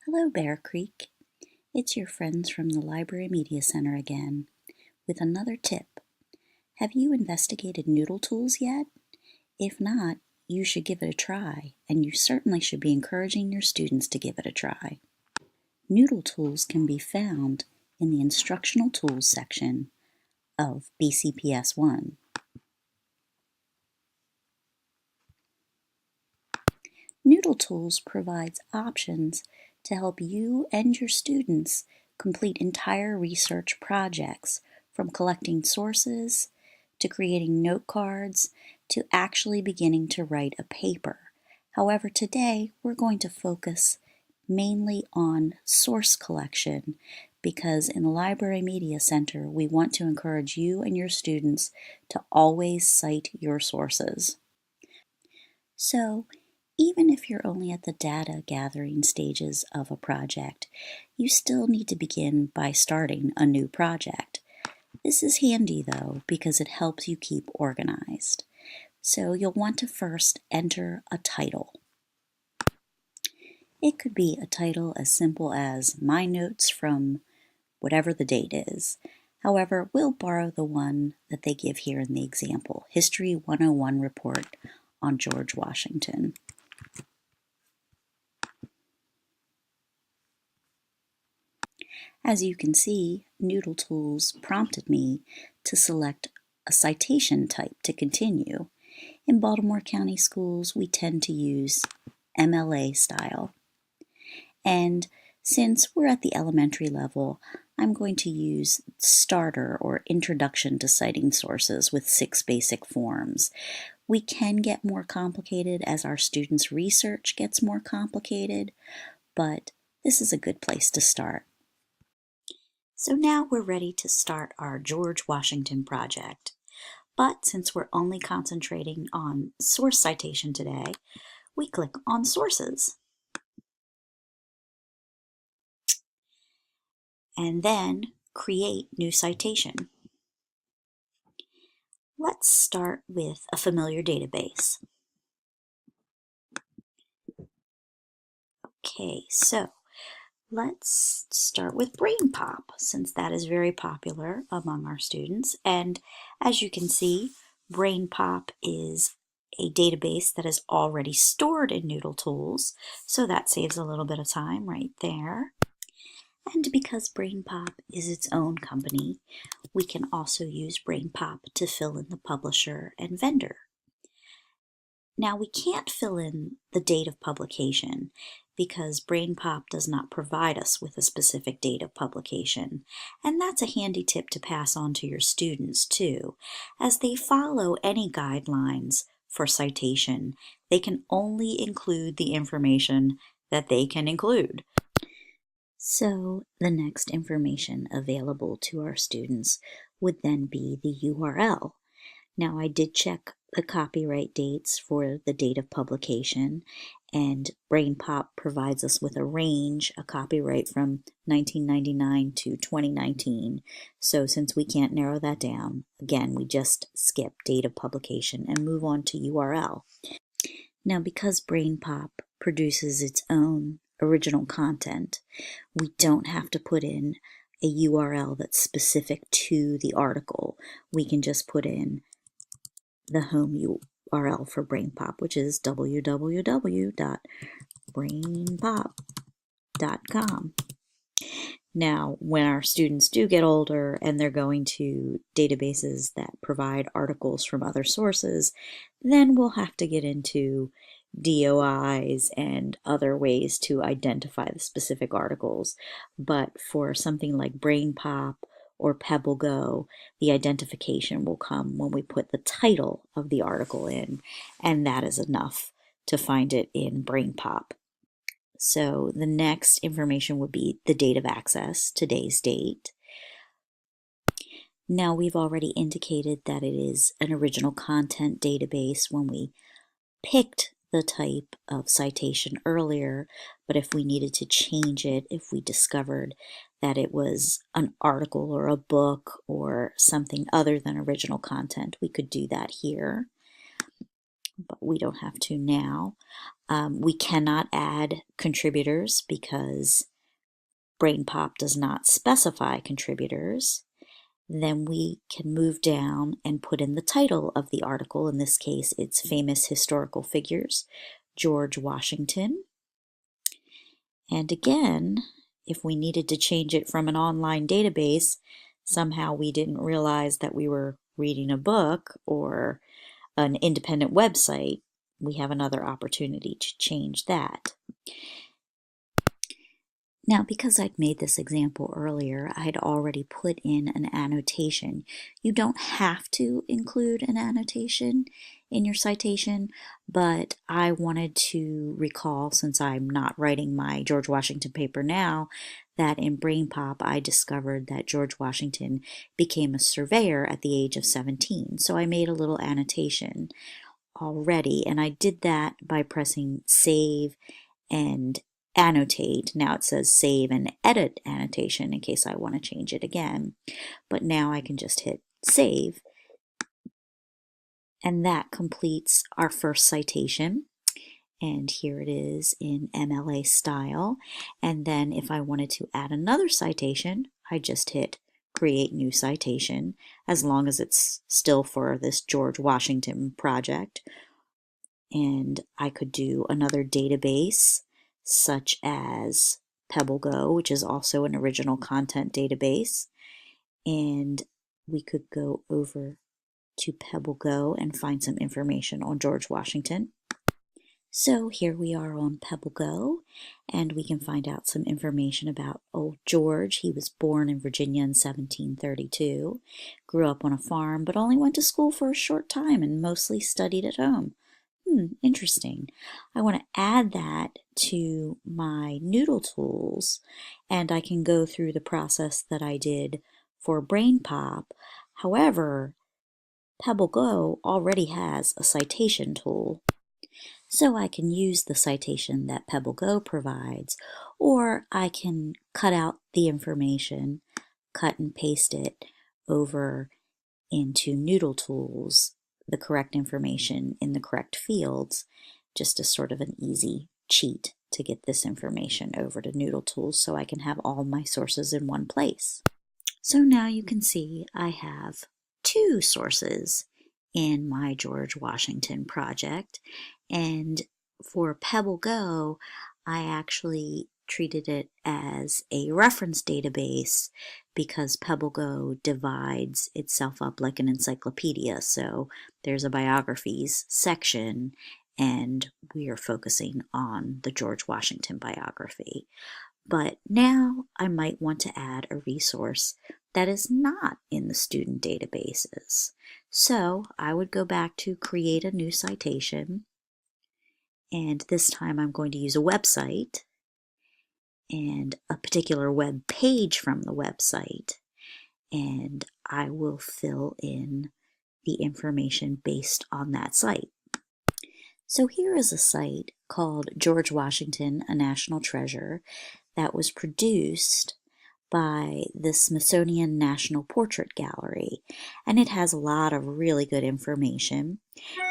Hello, Bear Creek. It's your friends from the Library Media Center again with another tip. Have you investigated NoodleTools yet? If not, you should give it a try, and you certainly should be encouraging your students to give it a try. NoodleTools can be found in the Instructional Tools section of BCPS 1. NoodleTools provides options to help you and your students complete entire research projects, from collecting sources to creating note cards to actually beginning to write a paper. However, today we're going to focus mainly on source collection because in the Library Media Center we want to encourage you and your students to always cite your sources. So, even if you're only at the data gathering stages of a project, you still need to begin by starting a new project. This is handy though because it helps you keep organized. So you'll want to first enter a title. It could be a title as simple as My Notes from whatever the date is. However, we'll borrow the one that they give here in the example, History 101 Report on George Washington. As you can see, NoodleTools prompted me to select a citation type to continue. In Baltimore County schools, we tend to use MLA style. And since we're at the elementary level, I'm going to use Starter or Introduction to Citing Sources with 6 basic forms. We can get more complicated as our students' research gets more complicated, but this is a good place to start. So now we're ready to start our George Washington project. But since we're only concentrating on source citation today, we click on Sources. And then Create New Citation. Let's start with a familiar database. Okay, so let's start with BrainPop, since that is very popular among our students. And as you can see, BrainPop is a database that is already stored in NoodleTools, so that saves a little bit of time right there. And because BrainPop is its own company, we can also use BrainPop to fill in the publisher and vendor. Now we can't fill in the date of publication because BrainPop does not provide us with a specific date of publication. And that's a handy tip to pass on to your students too. As they follow any guidelines for citation, they can only include the information that they can include. So the next information available to our students would then be the URL. Now I did check the copyright dates for the date of publication, and BrainPop provides us with a range, a copyright from 1999 to 2019. So since we can't narrow that down, again, we just skip date of publication and move on to URL. Now because BrainPop produces its own original content, we don't have to put in a URL that's specific to the article. We can just put in the home URL for BrainPop, which is www.brainpop.com. Now, when our students do get older and they're going to databases that provide articles from other sources, then we'll have to get into DOIs and other ways to identify the specific articles. But for something like BrainPop or PebbleGo, the identification will come when we put the title of the article in, and that is enough to find it in BrainPop. So the next information would be the date of access, today's date. Now we've already indicated that it is an original content database when we picked the type of citation earlier, but if we needed to change it, if we discovered that it was an article or a book or something other than original content, we could do that here, but we don't have to now. We cannot add contributors because BrainPop does not specify contributors. Then we can move down and put in the title of the article. In this case, it's Famous Historical Figures, George Washington. And again, if we needed to change it from an online database, somehow we didn't realize that we were reading a book or an independent website, we have another opportunity to change that. Now, because I'd made this example earlier, I'd already put in an annotation. You don't have to include an annotation in your citation, but I wanted to recall, since I'm not writing my George Washington paper now, that in BrainPop I discovered that George Washington became a surveyor at the age of 17. So I made a little annotation already, and I did that by pressing Save and Annotate. Now it says Save and Edit Annotation in case I want to change it again. But now I can just hit Save, and that completes our first citation. And here it is in MLA style. And then if I wanted to add another citation, I just hit Create New Citation, as long as it's still for this George Washington project. And I could do another database, such as PebbleGo, which is also an original content database. And we could go over to PebbleGo and find some information on George Washington. So here we are on PebbleGo, and we can find out some information about old George. He was born in Virginia in 1732, grew up on a farm, but only went to school for a short time and mostly studied at home. Interesting. I want to add that to my NoodleTools, and I can go through the process that I did for BrainPop. However, PebbleGo already has a citation tool, so I can use the citation that PebbleGo provides, or I can cut out the information, cut and paste it over into NoodleTools, the correct information in the correct fields, just as sort of an easy cheat to get this information over to NoodleTools so I can have all my sources in one place. So now you can see I have two sources in my George Washington project, and for PebbleGo, I actually treated it as a reference database because PebbleGo divides itself up like an encyclopedia. So there's a biographies section, and we are focusing on the George Washington biography. But now I might want to add a resource that is not in the student databases. So I would go back to Create a New Citation, and this time I'm going to use a website and a particular web page from the website, and I will fill in the information based on that site. So here is a site called George Washington, a National Treasure, that was produced by the Smithsonian National Portrait Gallery, and it has a lot of really good information.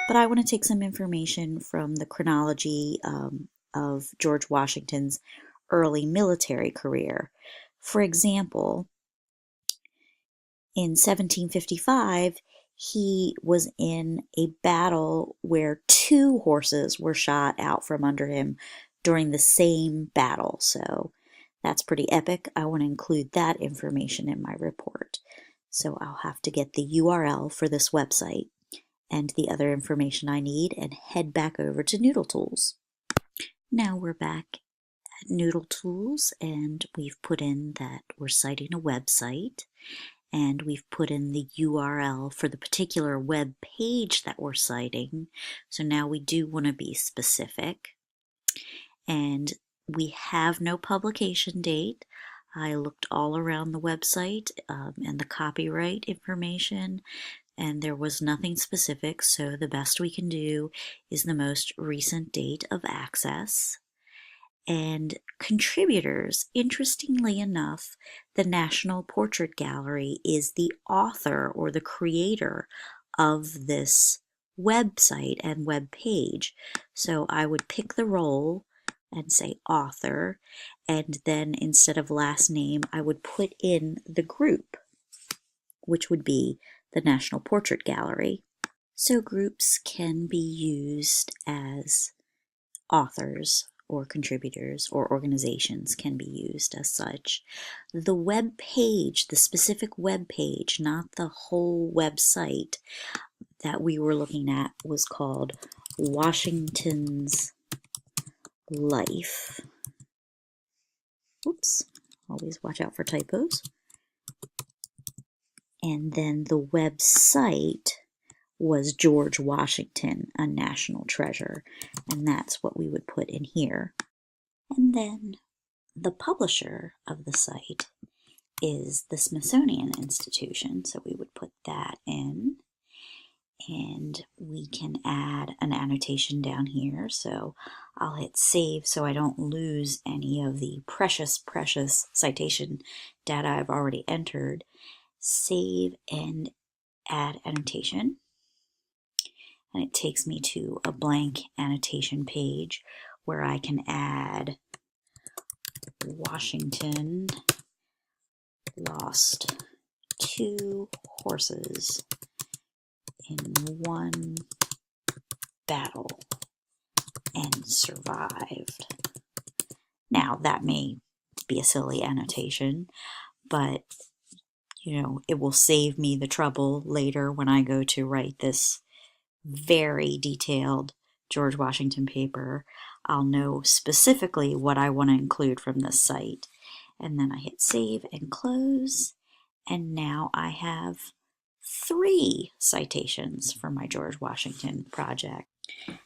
But I want to take some information from the chronology of George Washington's early military career. For example, in 1755, he was in a battle where two horses were shot out from under him during the same battle. So that's pretty epic. I want to include that information in my report. So I'll have to get the URL for this website and the other information I need and head back over to NoodleTools. Now we're back at NoodleTools, and we've put in that we're citing a website, and we've put in the URL for the particular web page that we're citing. So now we do want to be specific. And we have no publication date. I looked all around the website and the copyright information, and there was nothing specific, so the best we can do is the most recent date of access. And contributors, interestingly enough, the National Portrait Gallery is the author or the creator of this website and web page. So I would pick the role and say author, and then instead of last name, I would put in the group, which would be the National Portrait Gallery. So groups can be used as authors or contributors, or organizations can be used as such. The web page, the specific web page, not the whole website that we were looking at, was called Washington's Life. Oops, always watch out for typos. And then the website was George Washington, a National Treasure, and that's what we would put in here. And then the publisher of the site is the Smithsonian Institution, so we would put that in. And we can add an annotation down here, so I'll hit save so I don't lose any of the precious citation data I've already entered. Save and add annotation. And it takes me to a blank annotation page where I can add Washington lost 2 horses in one battle and survived. Now that may be a silly annotation, but it will save me the trouble later when I go to write this very detailed George Washington paper. I'll know specifically what I want to include from this site. And then I hit save and close. And now I have 3 citations for my George Washington project.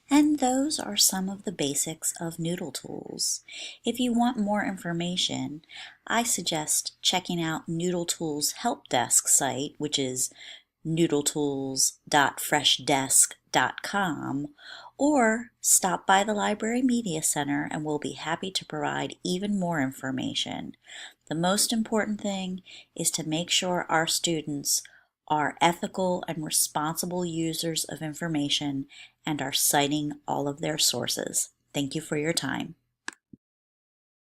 And those are some of the basics of NoodleTools. If you want more information, I suggest checking out NoodleTools help desk site, which is noodletools.freshdesk.com, or stop by the Library Media Center and we'll be happy to provide even more information. The most important thing is to make sure our students are ethical and responsible users of information and are citing all of their sources. Thank you for your time.